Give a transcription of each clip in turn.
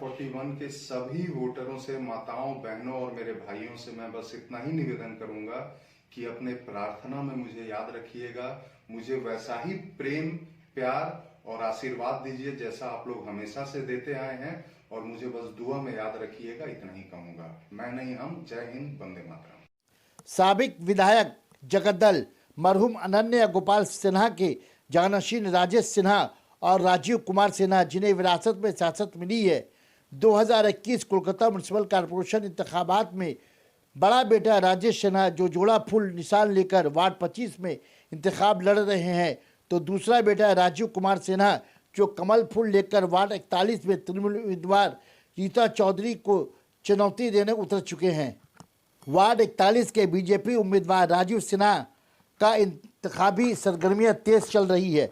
41 के सभी वोटरों से, माताओं, बहनों और मेरे भाइयों से मैं बस इतना ही निवेदन करूंगा कि अपने प्रार्थना में मुझे याद रखिएगा, मुझे वैसा ही प्रेम, प्यार और आशीर्वाद दीजिए जैसा आप लोग हमेशा से देते आए हैं, और मुझे बस दुआ में याद रखिएगा, इतना ही कहूंगा। मैं नहीं हम। जय हिंद, वंदे मातरम। साबिक विधायक जगद्दल मरहूम अनन्या गोपाल सिन्हा के जानशीन राजेश सिन्हा और राजीव कुमार सिन्हा, जिन्हें विरासत में सियासत मिली है, 2021 कोलकाता म्यूनसिपल कॉरपोरेशन इंतखाबात में बड़ा बेटा राजेश सिन्हा जो जोड़ा फूल निशान लेकर वार्ड 25 में इंतखाब लड़ रहे हैं, तो दूसरा बेटा राजीव कुमार सिन्हा जो कमल फूल लेकर वार्ड 41 में तृणमूल उम्मीदवार रीता चौधरी को चुनौती देने उतर चुके हैं। वार्ड 41 के बीजेपी उम्मीदवार राजीव सिन्हा का इंतखाबी सरगर्मियां तेज चल रही है।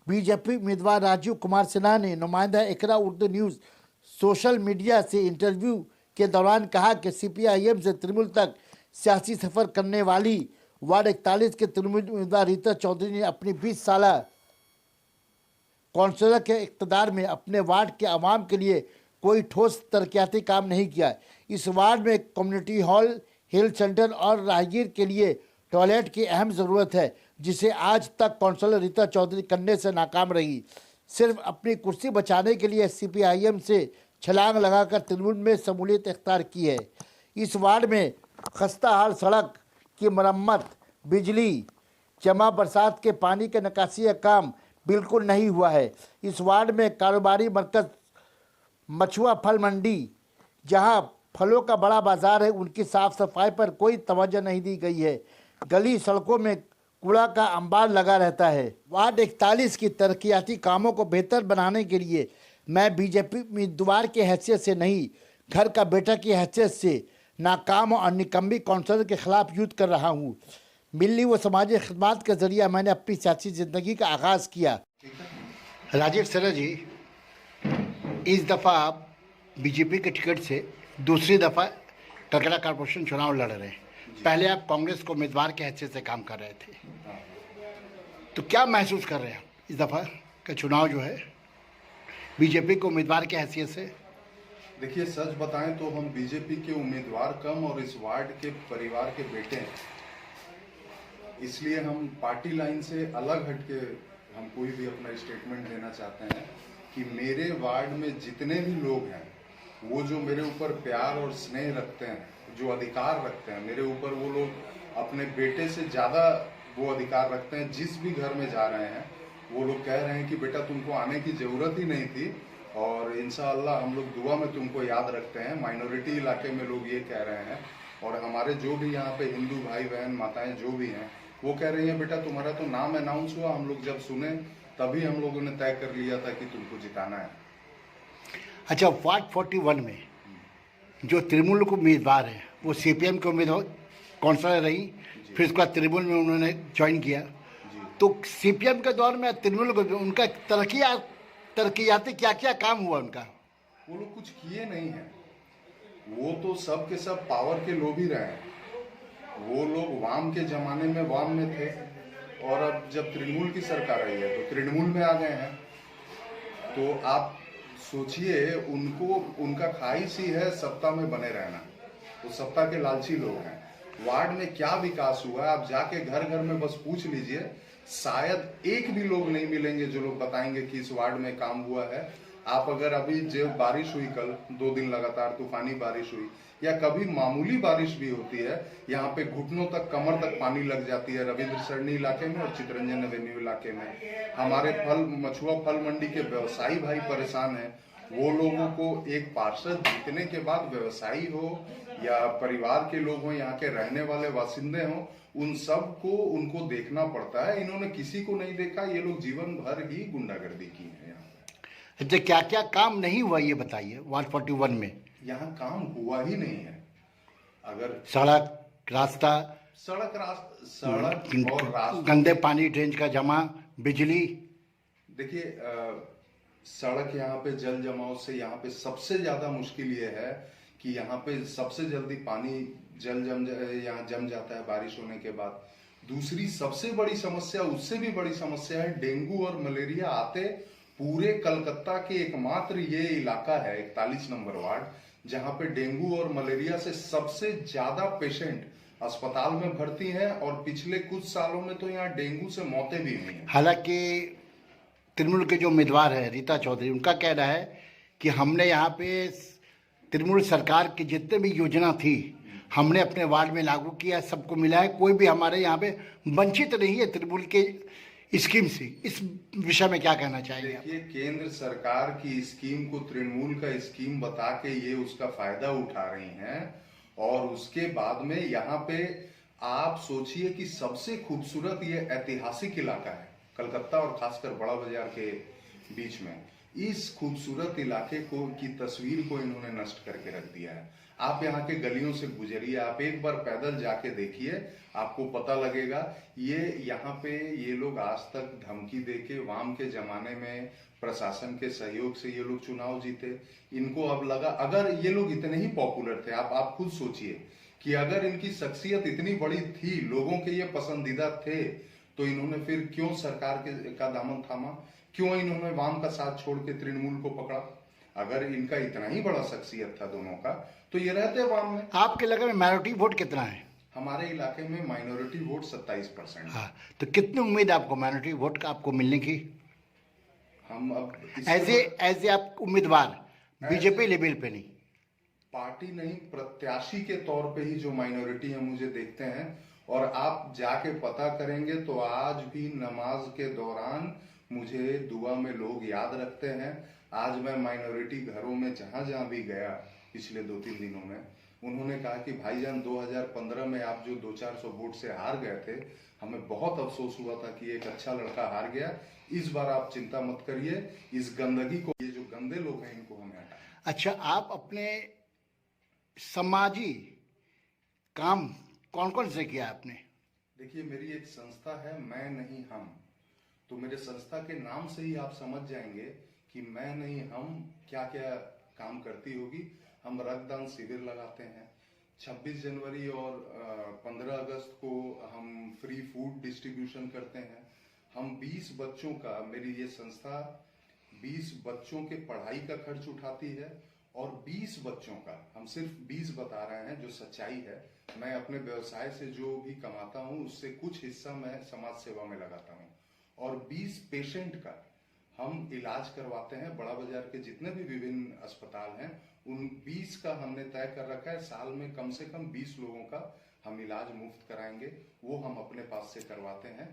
बीजेपी उम्मीदवार राजीव कुमार सिन्हा ने नुमाइंदा इकरा उर्दू न्यूज़ सोशल मीडिया से इंटरव्यू के दौरान कहा कि सीपीआईएम से तृणमूल तक सियासी सफर करने वाली वार्ड 41 के तृणमूल उम्मीदवार रीता चौधरी ने अपनी 20 साल कौंसलर के इक़्तिदार में अपने वार्ड के आवाम के लिए कोई ठोस तरक्याती काम नहीं किया। इस वार्ड में कम्युनिटी हॉल, हेल्थ सेंटर और राहगीर के लिए टॉयलेट की अहम ज़रूरत है, जिसे आज तक कौंसलर रीता चौधरी करने से नाकाम रही। सिर्फ अपनी कुर्सी बचाने के लिए सीपीआईएम से छलांग लगाकर तृणमूल में शमूलियत इख्तियार की है। इस वार्ड में खस्ता हाल सड़क की मरम्मत, बिजली, जमा बरसात के पानी के निकासी का काम बिल्कुल नहीं हुआ है। इस वार्ड में कारोबारी मरकज़ मछुआ फल मंडी, जहां फलों का बड़ा बाजार है, उनकी साफ सफाई पर कोई तवज्जो नहीं दी गई है। गली सड़कों में कूड़ा का अंबार लगा रहता है। वार्ड 41 की तरक्याती कामों को बेहतर बनाने के लिए मैं बीजेपी उम्मीदवार की हैसियत से नहीं, घर का बेटा की हैसियत से नाकाम और निकम्मी कौंसलर के खिलाफ युद्ध कर रहा हूँ। मिली व समाजी खिदमात के जरिए मैंने अपनी सियासी ज़िंदगी का आगाज़ किया। राजीव सिन्हा जी, इस दफ़ा आप बीजेपी के टिकट से दूसरी दफ़ा कलकत्ता कॉरपोरेशन चुनाव लड़ रहे हैं। पहले आप कांग्रेस को उम्मीदवार की हैसियत से काम कर रहे थे, तो क्या महसूस कर रहे हैं इस दफ़ा का चुनाव जो है बीजेपी को उम्मीदवार की हैसियत से? देखिए, सच बताएं तो हम बीजेपी के उम्मीदवार कम और इस वार्ड के परिवार के बेटे हैं, इसलिए हम पार्टी लाइन से अलग हटके हम कोई भी अपना स्टेटमेंट देना चाहते हैं कि मेरे वार्ड में जितने भी लोग हैं, वो जो मेरे ऊपर प्यार और स्नेह रखते हैं, जो अधिकार रखते हैं मेरे ऊपर, वो लोग अपने बेटे से ज़्यादा वो अधिकार रखते हैं। जिस भी घर में जा रहे हैं वो लोग कह रहे हैं कि बेटा तुमको आने की ज़रूरत ही नहीं थी, और इंशाअल्लाह हम लोग दुआ में तुमको याद रखते हैं। माइनॉरिटी इलाके में लोग ये कह रहे हैं, और हमारे जो भी यहाँ पे हिंदू भाई बहन माताएं जो भी हैं, वो कह रही हैं बेटा तुम्हारा तो नाम अनाउंस हुआ, हम लोग जब सुने तभी हम लोगों ने तय कर लिया था कि तुमको जिताना है। अच्छा, वार्ड 41 में जो तृणमूल को उम्मीदवार है वो सीपीएम के उम्मीदवार कौंसलर रही, फिर उसके बाद तृणमूल में उन्होंने ज्वाइन किया, तो सीपीएम के दौर में तृणमूल को उनका तरक्याती क्या क्या काम हुआ उनका? वो लोग कुछ किए नहीं हैं, वो तो सब के सब पावर के लोग ही रहे हैं। वो लोग वाम के जमाने में वाम में थे, और अब जब तृणमूल की सरकार आई है तो तृणमूल में आ गए हैं। तो आप सोचिए, उनको उनका ख्वाहिश ही है सत्ता में बने रहना, तो सत्ता के लालची लोग हैं। वार्ड में क्या विकास हुआ है आप जाके घर घर में बस पूछ लीजिए, शायद एक भी लोग नहीं मिलेंगे जो लोग बताएंगे कि इस वार्ड में काम हुआ है। आप अगर अभी जो बारिश हुई कल 2 दिन लगातार तूफानी बारिश हुई, या कभी मामूली बारिश भी होती है, यहाँ पे घुटनों तक, कमर तक पानी लग जाती है रविंद्र सरनी इलाके में और चितरंजन एवेन्यू इलाके में। हमारे मछुआ फल मंडी के व्यवसायी भाई परेशान हैं। वो लोगों को एक पार्षद जीतने के बाद व्यवसायी हो या परिवार के लोग हो, यहाँ के रहने वाले वासिंदे हों, उन सब को उनको देखना पड़ता है। इन्होंने किसी को नहीं देखा, ये लोग जीवन भर ही गुंडागर्दी की है यहाँ। अच्छा, क्या क्या काम नहीं हुआ ये बताइए वार्ड 41 में? यहाँ काम हुआ ही नहीं है। अगर सड़क, रास्ता, सड़क और रास्ता, गंदे पानी, ड्रेन का जमा, बिजली। देखिए, सड़क यहाँ पे जल जमाव से यहाँ पे सबसे ज्यादा मुश्किल ये है कि यहाँ पे सबसे जल्दी पानी यहाँ जम जाता है बारिश होने के बाद। दूसरी सबसे बड़ी समस्या, उससे भी बड़ी समस्या है, डेंगू और मलेरिया आते पूरे कलकत्ता के एकमात्र ये इलाका है 41 नंबर वार्ड जहां पे डेंगू और मलेरिया से सबसे ज्यादा पेशेंट अस्पताल में भर्ती हैं और पिछले कुछ सालों में तो यहाँ डेंगू से मौतें भी हुई हैं। हालांकि तृणमूल के जो उम्मीदवार है रीता चौधरी, उनका कहना है कि हमने यहाँ पे तृणमूल सरकार की जितने भी योजना थी हमने अपने वार्ड में लागू किया, सबको मिला है, कोई भी हमारे यहाँ पे वंचित नहीं है तृणमूल के स्कीम से। इस विषय में क्या कहना चाहेंगे आप? देखिए, केंद्र सरकार की स्कीम को तृणमूल का स्कीम बता के ये उसका फायदा उठा रही हैं और उसके बाद में यहाँ पे आप सोचिए कि सबसे खूबसूरत ये ऐतिहासिक इलाका है कलकत्ता और खासकर बड़ा बाजार के बीच में। इस खूबसूरत इलाके को की तस्वीर को इन्होंने नष्ट करके रख दिया है। आप यहाँ के गलियों से गुजरिए, आप एक बार पैदल जाके देखिए, आपको पता लगेगा। ये यहाँ पे ये लोग आज तक धमकी देके वाम के जमाने में प्रशासन के सहयोग से ये लोग चुनाव जीते। इनको अब लगा अगर ये लोग इतने ही पॉपुलर थे, आप खुद सोचिए कि अगर इनकी शख्सियत इतनी बड़ी थी, लोगों के ये पसंदीदा थे, तो इन्होंने फिर क्यों सरकार का दामन थामा, क्यों इन्होंने वाम का साथ छोड़ के तृणमूल को पकड़ा? अगर इनका इतना ही बड़ा शख्सियत था दोनों का तो ये रहते वाम में। आपके इलाके में माइनॉरिटी वोट कितना है? हमारे इलाके में माइनॉरिटी वोट 27%। हाँ, तो कितनी उम्मीद है आपको माइनॉरिटी वोट का आपको मिलने की? हम अब एज ए आप उम्मीदवार बीजेपी लेवल पे नहीं, पार्टी नहीं, प्रत्याशी के तौर पे ही जो माइनॉरिटी है मुझे देखते हैं। और आप जाके पता करेंगे तो आज भी नमाज के दौरान मुझे दुआ में लोग याद रखते हैं। आज मैं माइनॉरिटी घरों में जहां जहां भी गया पिछले 2-3 दिनों में, उन्होंने कहा कि भाईजान 2015 में आप जो 200-400 वोट से हार गए थे, हमें बहुत अफसोस हुआ था कि एक अच्छा लड़का हार गया। इस बार आप चिंता मत करिए, इस गंदगी को, ये जो गंदे लोग हैं इनको हमें हटाना। अच्छा, आप अपने समाजी काम कौन कौन से किया आपने? देखिए, मेरी एक संस्था है मैं नहीं हम, तो मेरे संस्था के नाम से ही आप समझ जाएंगे कि मैं नहीं हम क्या क्या काम करती होगी। हम रक्तदान शिविर लगाते हैं, 26 जनवरी और 15 अगस्त को हम फ्री फूड डिस्ट्रीब्यूशन करते हैं। हम 20 बच्चों का, मेरी ये संस्था 20 बच्चों के पढ़ाई का खर्च उठाती है और 20 बच्चों का, हम सिर्फ 20 बता रहे हैं जो सच्चाई है। मैं अपने व्यवसाय से जो भी कमाता हूं उससे कुछ हिस्सा मैं समाज सेवा में लगाता हूं और 20 पेशेंट का हम इलाज करवाते हैं। बड़ा बाजार के जितने भी विभिन्न अस्पताल हैं उन 20 का हमने तय कर रखा है, साल में कम से कम 20 लोगों का हम इलाज मुफ्त कराएंगे, वो हम अपने पास से करवाते हैं।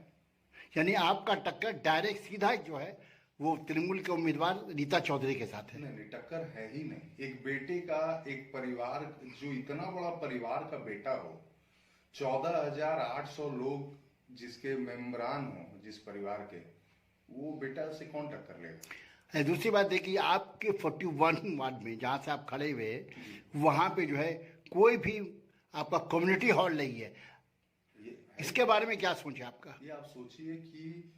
यानी आपका टक्कर डायरेक्ट सीधा जो है वो तृणमूल के उम्मीदवार रीता चौधरी के साथ है? नहीं, टक्कर है ही नहीं। एक बेटे का, एक परिवार जो इतना बड़ा परिवार का बेटा हो, 14,800 लोग जिसके मेम्बरान हो जिस परिवार के, वो बेटा से कौन टक्कर लेगा? दूसरी बात देखिए, आपके 41 वार्ड में जहाँ से आप खड़े हुए, वहाँ पे जो है कोई भी आपका कम्युनिटी हॉल नहीं है। इसके बारे में क्या सोचे आपका? ये आप सोचिए कि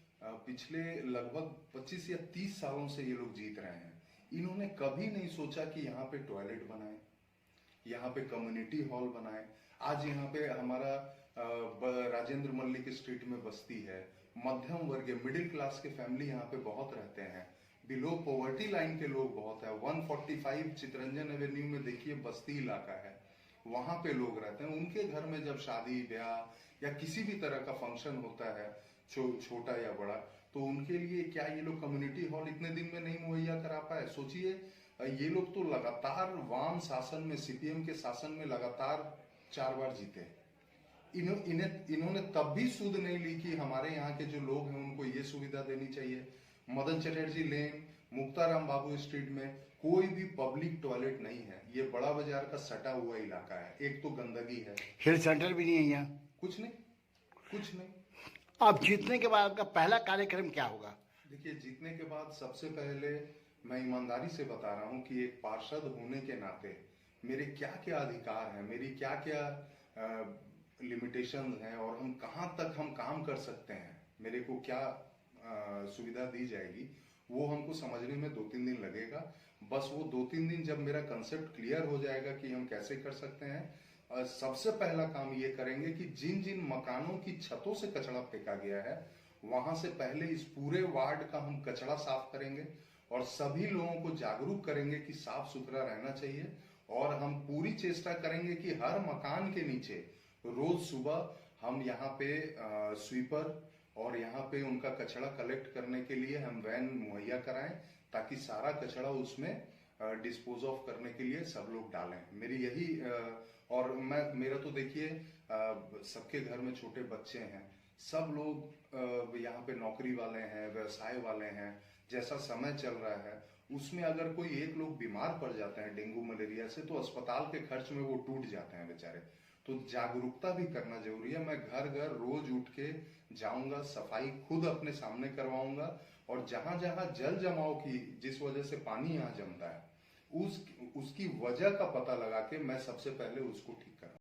पिछले लगभग 25 या 30 सालों से ये लोग जीत रहे हैं, इन्होंने कभी नहीं सोचा कि यहाँ पे टॉयलेट बनाए, यहाँ पे कम्युनिटी हॉल बनाए। आज यहाँ पे हमारा राजेंद्र मल्लिक स्ट्रीट में बस्ती है, मध्यम वर्गीय मिडिल क्लास के फैमिली यहाँ पे बहुत रहते हैं, बिलो पॉवर्टी लाइन के लोग बहुत है। 145 चितरंजन एवेन्यू में देखिए बस्ती इलाका है, वहां पे लोग रहते हैं। उनके घर में जब शादी ब्याह या किसी भी तरह का फंक्शन होता है, छोटा या बड़ा, तो उनके लिए क्या ये लोग कम्युनिटी हॉल इतने दिन में नहीं मुहैया करा पाए? सोचिए, ये लोग तो लगातार वाम शासन में, सीपीएम के शासन में लगातार 4 बार जीते। इन्होंने तब भी सूद नहीं ली कि हमारे यहाँ के जो लोग हैं उनको ये सुविधा देनी चाहिए। मदन चटर्जी लेन, मुक्ताराम बाबू स्ट्रीट में कोई भी पब्लिक टॉयलेट नहीं है। ये बड़ा बाजार का सटा हुआ इलाका है, एक तो गंदगी है, हेल्थ सेंटर भी नहीं है यहाँ, कुछ नहीं, कुछ नहीं। आप जीतने के बाद आपका पहला कार्यक्रम क्या होगा? देखिए, जीतने के बाद सबसे पहले मैं ईमानदारी से बता रहा हूँ कि एक पार्षद होने के नाते मेरे क्या क्या अधिकार हैं, मेरी क्या क्या लिमिटेशंस हैं और हम कहाँ तक हम काम कर सकते हैं, मेरे को क्या सुविधा दी जाएगी, वो हमको समझने में 2-3 दिन लगेगा। बस वो 2-3 दिन जब मेरा कंसेप्ट क्लियर हो जाएगा कि हम कैसे कर सकते हैं, सबसे पहला काम ये करेंगे कि जिन जिन मकानों की छतों से कचरा फेंका गया है वहां से पहले इस पूरे वार्ड का हम कचरा साफ करेंगे और सभी लोगों को जागरूक करेंगे कि साफ सुथरा रहना चाहिए। और हम पूरी चेष्टा करेंगे कि हर मकान के नीचे रोज सुबह हम यहाँ पे स्वीपर और यहाँ पे उनका कचरा कलेक्ट करने के लिए हम वैन मुहैया कराएं, ताकि सारा कचरा उसमें डिस्पोज ऑफ करने के लिए सब लोग डालें। मेरी यही और मेरा तो देखिए सबके घर में छोटे बच्चे हैं, सब लोग यहाँ पे नौकरी वाले हैं, व्यवसाय वाले हैं। जैसा समय चल रहा है उसमें अगर कोई एक लोग बीमार पड़ जाते हैं डेंगू मलेरिया से, तो अस्पताल के खर्च में वो टूट जाते हैं बेचारे। तो जागरूकता भी करना जरूरी है। मैं घर घर रोज उठ के जाऊंगा, सफाई खुद अपने सामने करवाऊंगा और जहां जहां जल जमाव की जिस वजह से पानी यहाँ जमता है उसकी वजह का पता लगा के मैं सबसे पहले उसको ठीक करूँ।